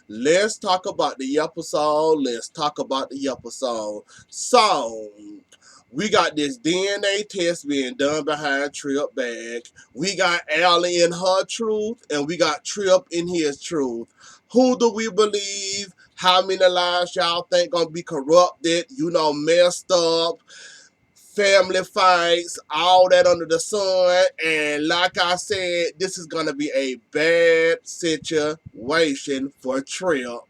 let's talk about the episode. So, we got this DNA test being done behind Trip back. We got Allie in her truth, and we got Trip in his truth. Who do we believe? How many lives y'all think gonna be corrupted? Messed up, family fights, all that under the sun. And like I said, this is gonna be a bad situation for Trip.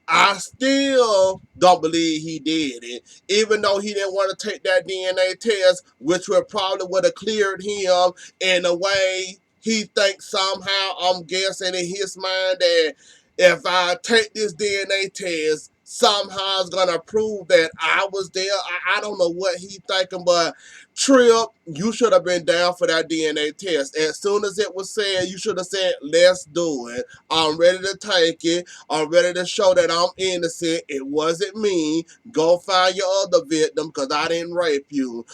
I still don't believe he did it, even though he didn't want to take that DNA test, which would have cleared him in a way. He thinks somehow, I'm guessing in his mind, that if I take this DNA test, somehow it's gonna prove that I was there. I don't know what he thinking, but Trip, you should have been down for that DNA test. As soon as it was said, you should have said, let's do it. I'm ready to take it. I'm ready to show that I'm innocent. It wasn't me. Go find your other victim because I didn't rape you.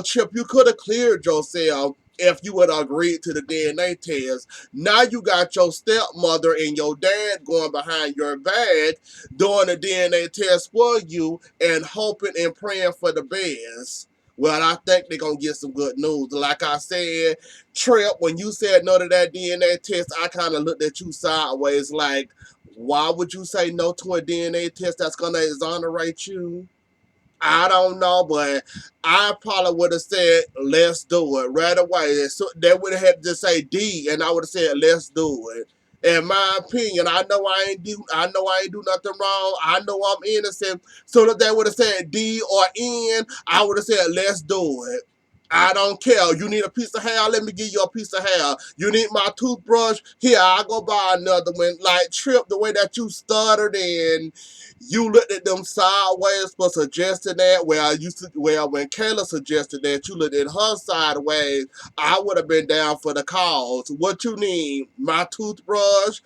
Chip, you could have cleared yourself if you would have agreed to the DNA test. Now you got your stepmother and your dad going behind your back doing the DNA test for you and hoping and praying for the best. Well, I think they're going to get some good news. Like I said, Trip, when you said no to that DNA test, I kind of looked at you sideways like, why would you say no to a DNA test that's going to exonerate you? I don't know, but I probably would have said, let's do it right away. So they would have had to say D, and I would have said, let's do it. In my opinion, I know I ain't do nothing wrong. I know I'm innocent. So that they would have said D or N, I would have said, let's do it. I don't care. You need a piece of hair? Let me give you a piece of hair. You need my toothbrush? Here, I'll go buy another one. Like, Trip, the way that you stuttered and you looked at them sideways for suggesting that. When Kayla suggested that, you looked at her sideways. I would have been down for the cause. What you need? My toothbrush?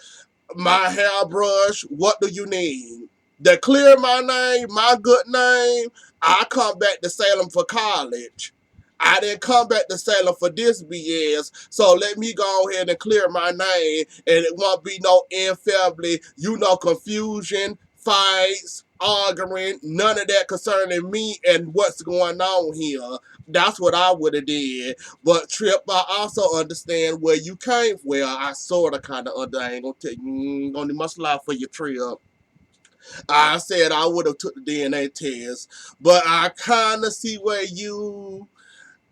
My hairbrush? What do you need? To clear my name, my good name, I come back to Salem for college. I didn't come back to Salem for this BS, so let me go ahead and clear my name, and it won't be no infallibly, confusion, fights, arguing, none of that concerning me and what's going on here. That's what I would have did. But Trip, I also understand where you came from. Well, I sort of kind of I ain't gonna tell you, gonna need much love for your Trip. I said I would have took the DNA test, but I kind of see where you.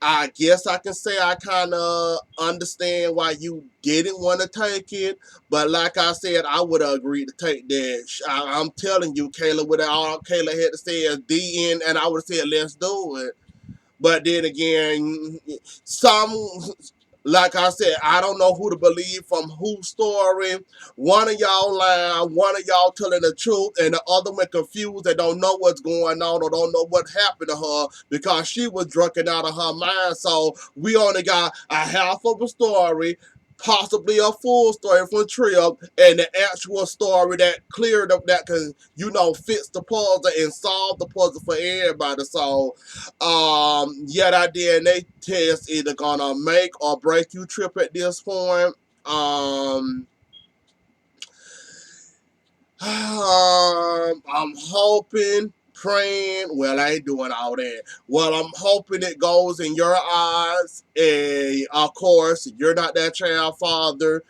I guess I can say I kind of understand why you didn't want to take it, but like I said, I would have agreed to take that. I'm telling you, Kayla, with all Kayla had to say is DN, and I would have said, let's do it. But then again, some, like I said, I don't know who to believe from whose story. One of y'all lying, one of y'all telling the truth, and the other one confused and don't know what's going on or don't know what happened to her because she was drunken out of her mind. So we only got a half of a story, possibly a full story from Trip, and the actual story that cleared up that can, fits the puzzle and solve the puzzle for everybody. So yeah, that DNA test either gonna make or break you, Trip, at this point. I'm hoping, praying. Well, I ain't doing all that. Well, I'm hoping it goes in your eyes. And of course, you're not that child father.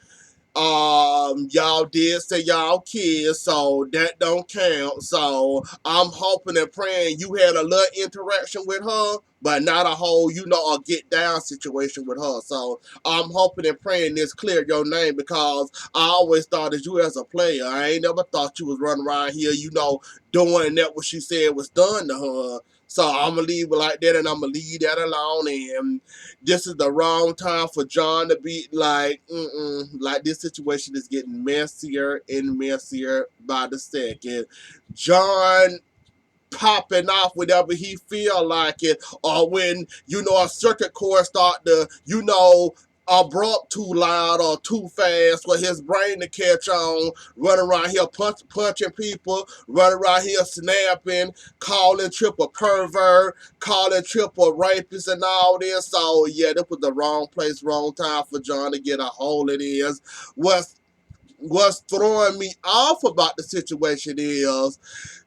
Y'all did say y'all kids, so that don't count. So I'm hoping and praying you had a little interaction with her, but not a whole, a get down situation with her. So I'm hoping and praying this clear your name because I always thought of you as a player. I ain't never thought you was running around here, doing that what she said was done to her. So I'm going to leave it like that, and I'm going to leave that alone. And this is the wrong time for John to be like, like this situation is getting messier and messier by the second. John popping off whenever he feel like it, or when a circuit cord start to abrupt too loud or too fast for his brain to catch on, running around here punching people, running around here snapping, calling Trip a pervert, calling Trip a rapist and all this. So yeah, this was the wrong place, wrong time for John to get a hold of this. What's what's throwing me off about the situation is,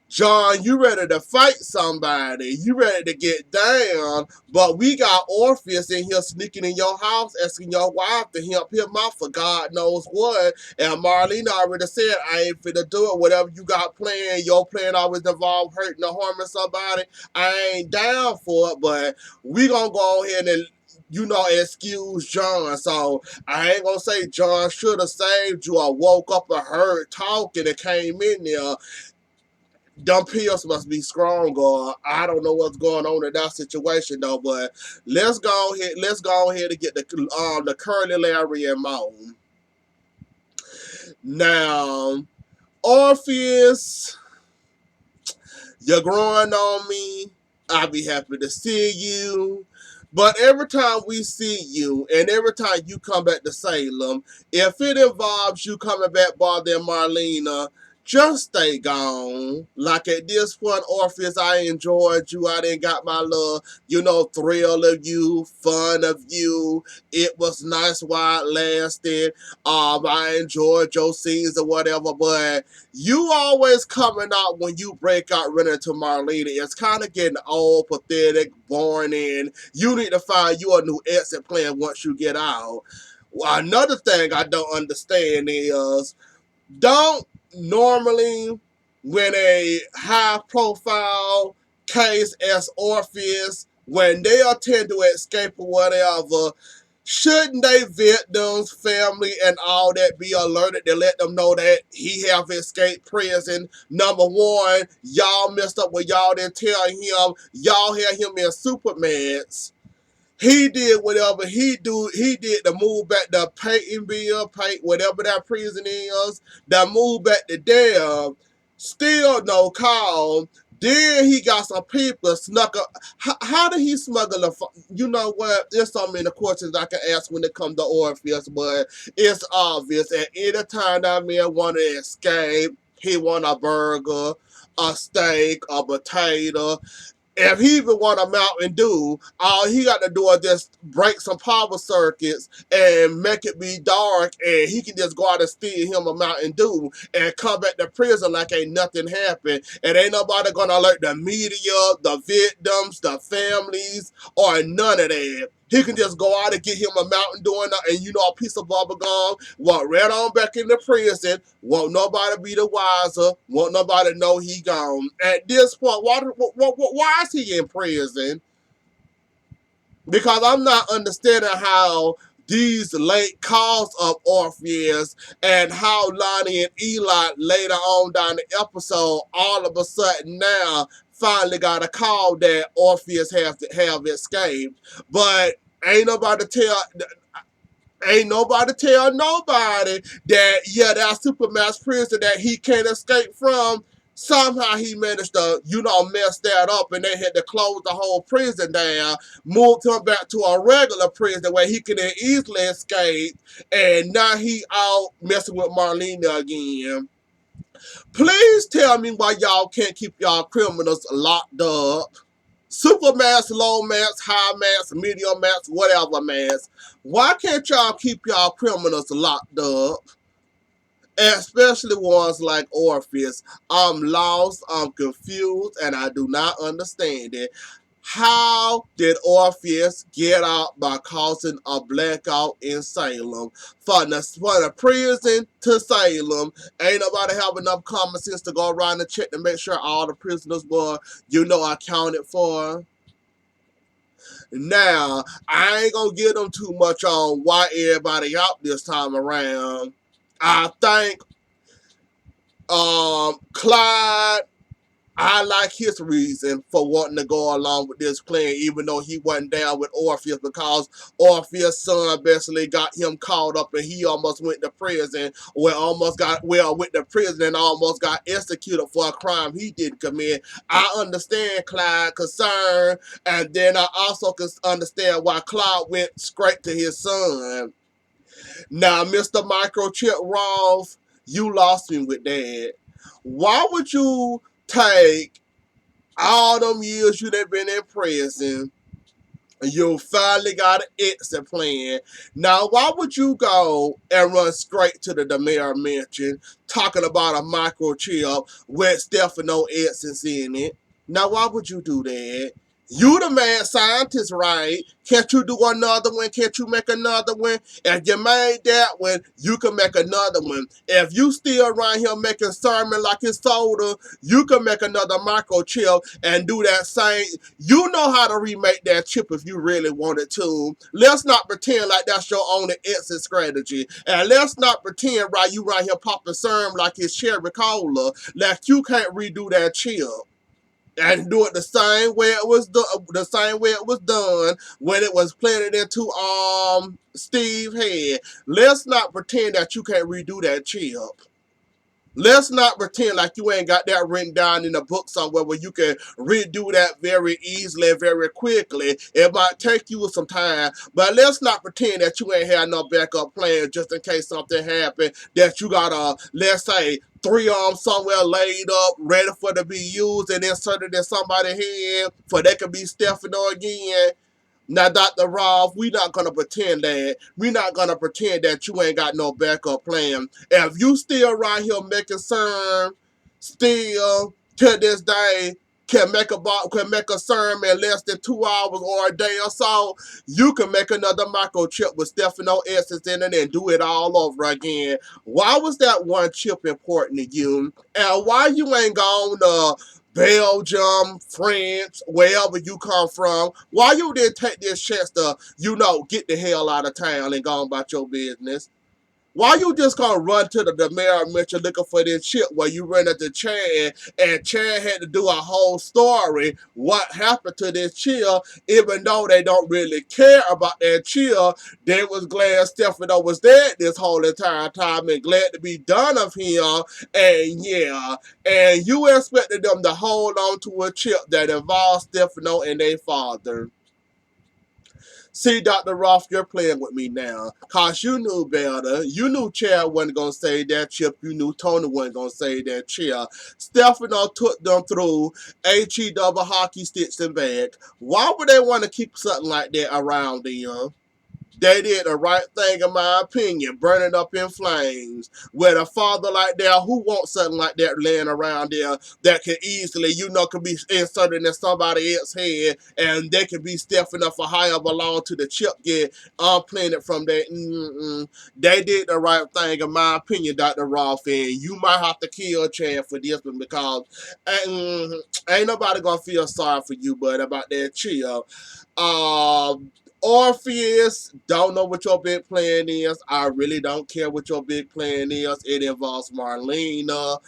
John, you ready to fight somebody. You ready to get down. But we got Orpheus in here sneaking in your house, asking your wife to help him out for God knows what. And Marlene already said, I ain't finna do it. Whatever you got planned, your plan always involve hurting or harming somebody. I ain't down for it, but we gonna go ahead and excuse John. So I ain't gonna say John should have saved you or woke up and heard talking and came in there. Them pills must be strong, or I don't know what's going on in that situation though. But let's go ahead. Let's go ahead and get the Curly, Larry, and Moan. Now, Orpheus, you're growing on me. I'll be happy to see you. But every time we see you, and every time you come back to Salem, if it involves you coming back bothering Marlena, just stay gone. Like at this point, Orpheus, I enjoyed you. I didn't got my little, thrill of you, fun of you. It was nice while it lasted. I enjoyed your scenes or whatever, but you always coming out when you break out running to Marlena. It's kind of getting old, pathetic, boring, and you need to find you a new exit plan once you get out. Well, another thing I don't understand is, don't normally, when a high profile case as Orpheus, when they attempt to escape or whatever, shouldn't they victims, family, and all that be alerted to let them know that he have escaped prison? Number one, y'all messed up when y'all didn't tell him. Y'all had him in Supermans. He did whatever he did to move back to Peytonville, whatever that prison is, that move back to there. Still no call. Then he got some people snuck up. How did he smuggle you know what? There's so many questions I can ask when it comes to Orpheus, but it's obvious. At any time that man want to escape, he want a burger, a steak, a potato. If he even want a Mountain Dew, all he got to do is just break some power circuits and make it be dark, and he can just go out and steal him a Mountain Dew and come back to prison like ain't nothing happened. And ain't nobody gonna alert the media, the victims, the families, or none of that. He can just go out and get him a Mountain Dew and a piece of bubble gum, walk right on back into prison, won't nobody be the wiser, won't nobody know he gone. At this point, why is he in prison? Because I'm not understanding how these late calls of Orpheus and how Lonnie and Eli later on down the episode all of a sudden now finally got a call that Orpheus have escaped. But ain't nobody tell nobody that, yeah, that supermax prison that he can't escape from. Somehow he managed to, mess that up, and they had to close the whole prison down, moved him back to a regular prison where he could easily escape, and now he out messing with Marlena again. Please tell me why y'all can't keep y'all criminals locked up. Super max, low max, high max, medium max, whatever max. Why can't y'all keep y'all criminals locked up? Especially ones like Orpheus. I'm lost, I'm confused, and I do not understand it. How did Orpheus get out by causing a blackout in Salem? From the prison to Salem, ain't nobody have enough common sense to go around and check to make sure all the prisoners were, accounted for. Now, I ain't gonna give them too much on why everybody out this time around. I think Clyde, I like his reason for wanting to go along with this plan, even though he wasn't down with Orpheus, because Orpheus' son basically got him caught up and he almost went to prison, went to prison and almost got executed for a crime he didn't commit. I understand Clyde's concern, and then I also can understand why Clyde went straight to his son. Now, Mr. Microchip Ross, you lost me with that. Why would you take all them years you done been in prison You finally got an exit plan. Now, why would you go and run straight to the Demare Mansion talking about a microchip with Stefano essence in it? Now, why would you do that? You the mad scientist, right? Can't you do another one? Can't you make another one? If you made that one, you can make another one. If you still around here making sermon like it's soda, you can make another microchip and do that same. You know how to remake that chip if you really wanted to. Let's not pretend like that's your only exit strategy. And let's not pretend right you right here popping serum like it's cherry cola, like you can't redo that chip and do it the same way it was done when it was planted into Steve head. Let's not pretend that you can't redo that chip. Let's not pretend like you ain't got that written down in a book somewhere where you can redo that very easily and very quickly. It might take you some time, but let's not pretend that you ain't had no backup plan just in case something happened, that you got let's say, 3 arms somewhere laid up, ready for to be used and inserted in somebody's head for they could be Stefano again. Now, Dr. Rolf, we not gonna pretend that. We not gonna pretend that you ain't got no backup plan. If you still around here making CERN, still to this day can make a CERN in less than 2 hours or a day or so, you can make another microchip with Stefano essence in it and do it all over again. Why was that one chip important to you? And why you ain't gonna Belgium, France, wherever you come from, why you didn't take this chance to, get the hell out of town and go about your business? Why you just gonna run to the Demare Mitchell looking for this shit where you run into Chad and Chad had to do a whole story what happened to this chill, even though they don't really care about that chill. They was glad Stefano was dead this whole entire time and glad to be done of him. And yeah, and you expected them to hold on to a chip that involved Stefano and their father. See, Dr. Roth, you're playing with me now. Cause you knew better. You knew Chad wasn't gonna say that chip. You knew Tony wasn't gonna say that chip. Stefano took them through HE double hockey sticks and back. Why would they want to keep something like that around them? They did the right thing, in my opinion, burning up in flames. With a father like that, who wants something like that laying around there that can easily, could be inserted in somebody else's head and they can be stiffing up for however long to the chip get unplanted from that. They did the right thing, in my opinion, Dr. Roth, and you might have to kill Chad for this one because ain't nobody gonna feel sorry for you, but about that chill. Orpheus, don't know what your big plan is. I really don't care what your big plan is. It involves Marlena.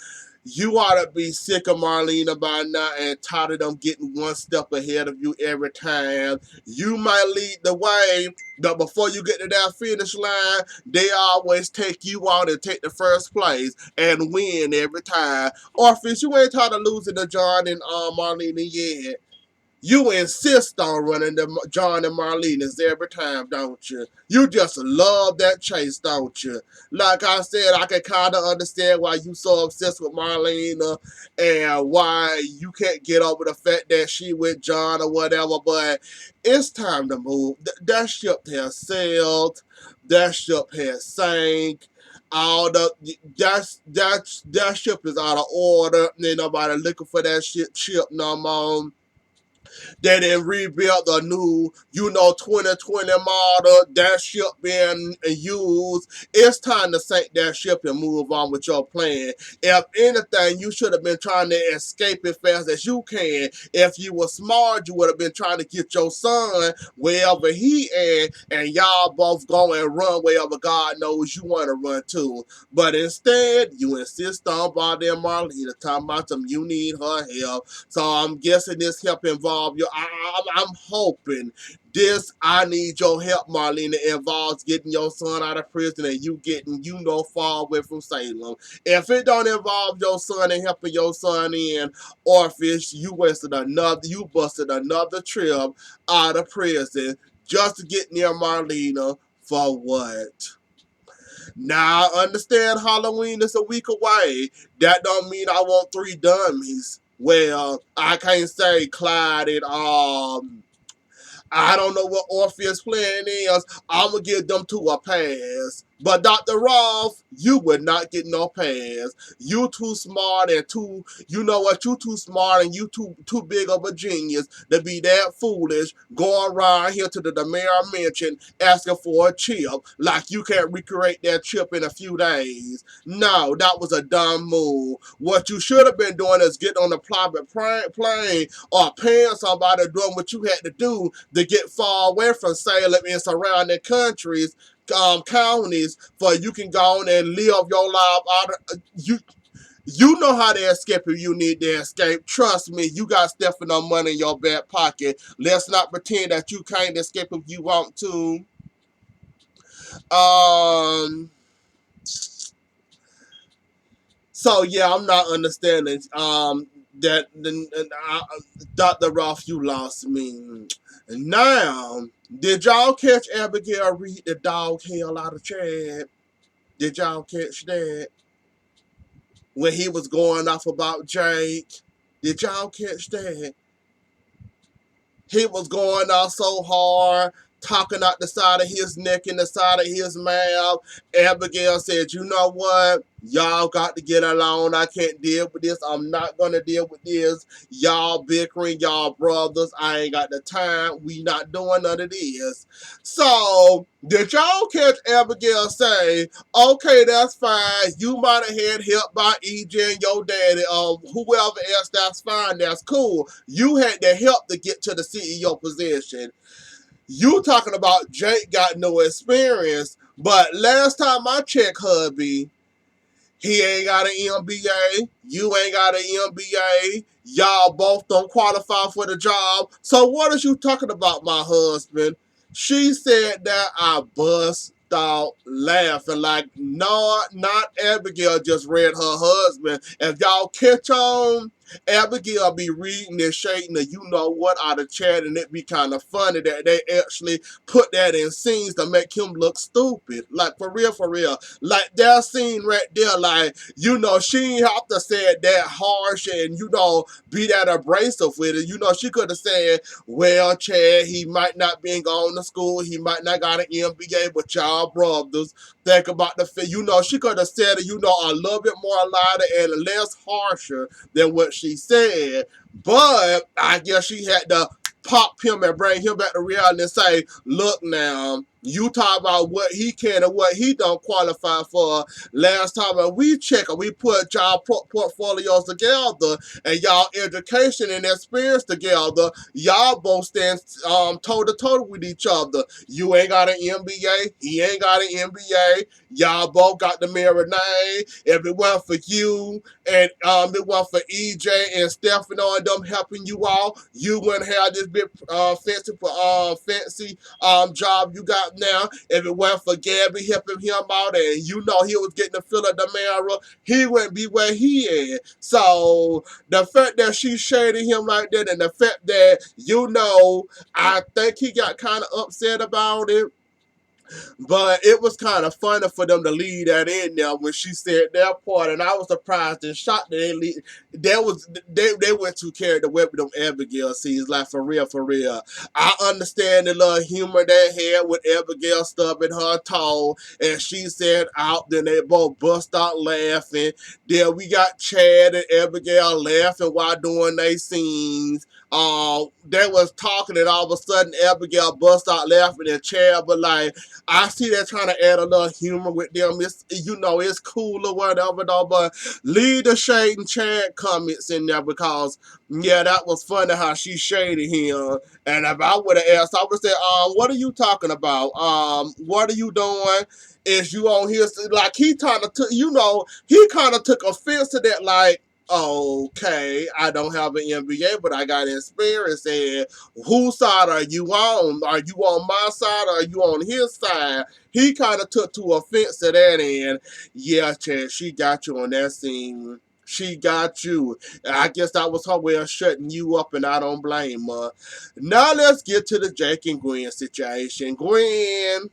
You ought to be sick of Marlena by now and tired of them getting one step ahead of you every time. You might lead the way, but before you get to that finish line, they always take you out and take the first place and win every time. Orpheus, you ain't tired of losing to John and Marlena yet. You insist on running the John and Marlena's every time, don't you? You just love that chase, don't you? Like I said, I can kind of understand why you so obsessed with Marlena and why you can't get over the fact that she with John or whatever, but it's time to move. That ship has sailed. That ship has sank. All the that ship is out of order. Ain't nobody looking for that ship no more. They didn't rebuild the new, 2020 model. That ship being used. It's time to sink that ship and move on with your plan. If anything, you should have been trying to escape as fast as you can. If you were smart, you would have been trying to get your son wherever he is, and y'all both go and run wherever God knows you want to run to. But instead, you insist on bothering Marlena, talking about them, you need her help. So I'm guessing this help involve you. I'm hoping this I need your help, Marlena, involves getting your son out of prison and you getting, far away from Salem. If it don't involve your son and helping your son in Orpheus, you busted another trip out of prison just to get near Marlena for what? Now I understand Halloween is a week away. That don't mean I want 3 dummies. Well, I can't say Clyde and I don't know what Orpheus' plan is. I'm going to give them to a pass. But Dr. Ross, you would not get no pass. You too smart and too, you know what, you too smart and you too big of a genius to be that foolish going around here to the Demare Mansion asking for a chip like you can't recreate that chip in a few days. No, that was a dumb move. What you should have been doing is getting on a private plane or paying somebody doing what you had to do to get far away from Salem and surrounding countries, counties, for you can go on and live your life out of, you know how to escape if you need to escape. Trust me, you got Stefano money in your back pocket. Let's not pretend that you can't escape if you want to. Um So yeah, I'm not understanding. That Dr. Roth, you lost me. Now, did y'all catch Abigail read the dog hell out of Chad? Did y'all catch that when he was going off about Jake? Did y'all catch that? He was going off so hard, talking out the side of his neck and the side of his mouth. Abigail said, you know what? Y'all got to get along. I can't deal with this. I'm not going to deal with this. Y'all bickering, y'all brothers. I ain't got the time. We not doing none of this. So, did y'all catch Abigail say, okay, that's fine. You might have had help by EJ and your daddy, whoever else, that's fine. That's cool. You had the help to get to the CEO position. You talking about Jake got no experience, but last time I checked, hubby, he ain't got an MBA. You ain't got an MBA. Y'all both don't qualify for the job. So what is you talking about, my husband? She said that. I bust out laughing like, no, not Abigail just read her husband. If y'all catch on, Abigail be reading and shading the you know what out of chat, and it be kind of funny that they actually put that in scenes to make him look stupid. Like, for real, for real. Like, that scene right there, like, you know, she ain't have to say it that harsh and, you know, be that abrasive with it. You know, she could have said, well, Chad, he might not been going to school, he might not got an MBA, but y'all brothers, think about you know, she could have said it, you know, a little bit more lighter and less harsher than what she said. But I guess she had to pop him and bring him back to reality and say, look now, you talk about what he can and what he don't qualify for. Last time we checked, we put y'all portfolios together and y'all education and experience together. Y'all both stand toe to toe with each other. You ain't got an MBA, he ain't got an MBA. Y'all both got the mirror name. If it wasn't for you and it wasn't for EJ and Stefano and them helping you all, you wouldn't have this big fancy job you got now. If it wasn't for Gabby helping him out and you know he was getting the fill of the mirror, he wouldn't be where he is. So the fact that she shaded him like that and the fact that, you know, I think he got kind of upset about it. But it was kind of funny for them to leave that in there when she said that part, and I was surprised and shocked that they went too carried away with them Abigail scenes. Like, for real, for real. I understand the little humor they had with Abigail stubbing her toe, and she said out. Then they both bust out laughing. Then we got Chad and Abigail laughing while doing their scenes. They was talking, and all of a sudden Abigail bust out laughing, and Chad but like, I see that trying to add a little humor with them. It's, you know, it's cool or whatever though, but leave the shade and Chad comments in there because, yeah, that was funny how she shaded him. And if I would have asked, I would say, what are you talking about? What are you doing? Is you on here? Like, he kind of took, you know, he kind of took offense to that, like, okay, I don't have an MBA, but I got experience. And whose side are you on? Are you on my side or are you on his side? He kind of took to offense to that, and yeah, Chad, she got you on that scene. She got you. I guess that was her way of shutting you up, and I don't blame her. Now let's get to the Jake and Gwen situation. Gwen,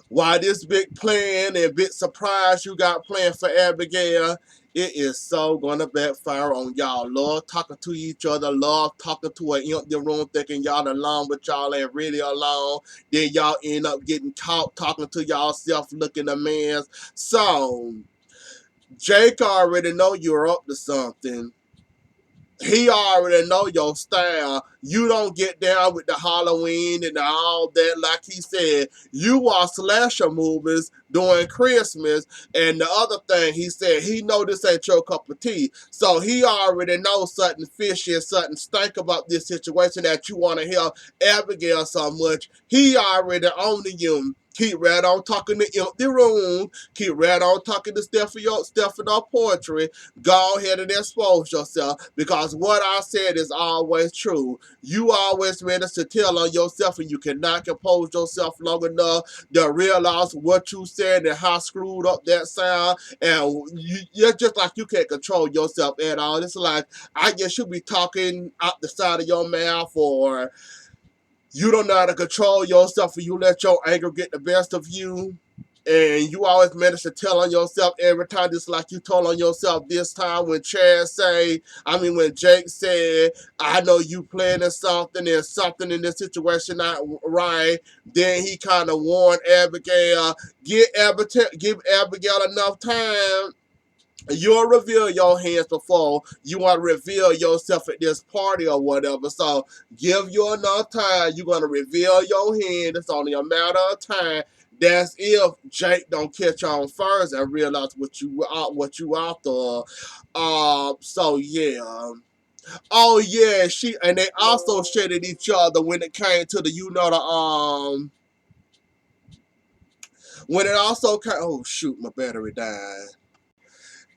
why this big plan and big surprise you got planned for Abigail? It is so gonna backfire on y'all. Love talking to each other, love talking to an empty room, thinking y'all alone, but y'all ain't really alone. Then y'all end up getting caught talking to y'all self, looking a man's. So Jake already know you're up to something. He already know your style. You don't get down with the Halloween and all that. Like he said, you watch slasher movies during Christmas. And the other thing he said, he know this ain't your cup of tea. So he already knows something fishy and something stink about this situation that you want to help Abigail so much. He already owning you. Keep right on talking to empty room. Keep right on talking to Stefano poetry. Go ahead and expose yourself, because what I said is always true. You always ready to tell on yourself, and you cannot compose yourself long enough to realize what you said and how screwed up that sound. And you're just like you can't control yourself at all. It's like, I guess you be talking out the side of your mouth, or you don't know how to control yourself, and you let your anger get the best of you. And you always manage to tell on yourself every time, just like you told on yourself this time when when Jake said, I know you planning something and something in this situation not right. Then he kind of warned Abigail, give Abigail enough time. You'll reveal your hands before you want to reveal yourself at this party or whatever. So give you enough time. You're going to reveal your hand. It's only a matter of time. That's if Jake don't catch on first and realize what you after. So yeah. Oh yeah, they also shaded each other when it came to the when it also came. Oh shoot, my battery died.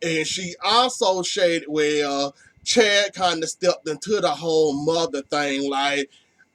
And she also shaded where Chad kind of stepped into the whole mother thing. Like,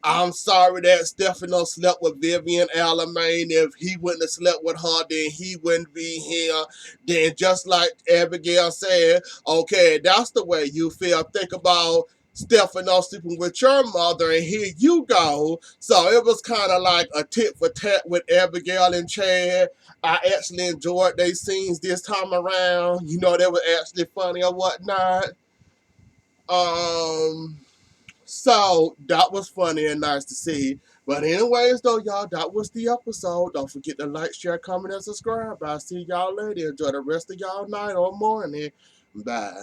I'm sorry that Stefano slept with Vivian Alamain. If he wouldn't have slept with her, then he wouldn't be here. Then just like Abigail said, okay, that's the way you feel. Think about Stefano sleeping with your mother, and here you go. So it was kind of like a tit for tat with Abigail and Chad. I actually enjoyed their scenes this time around. They were actually funny or whatnot. Um, so that was funny and nice to see. But anyways, though, y'all, that was the episode. Don't forget to like, share, comment, and subscribe. I'll see y'all later. Enjoy the rest of y'all night or morning. Bye.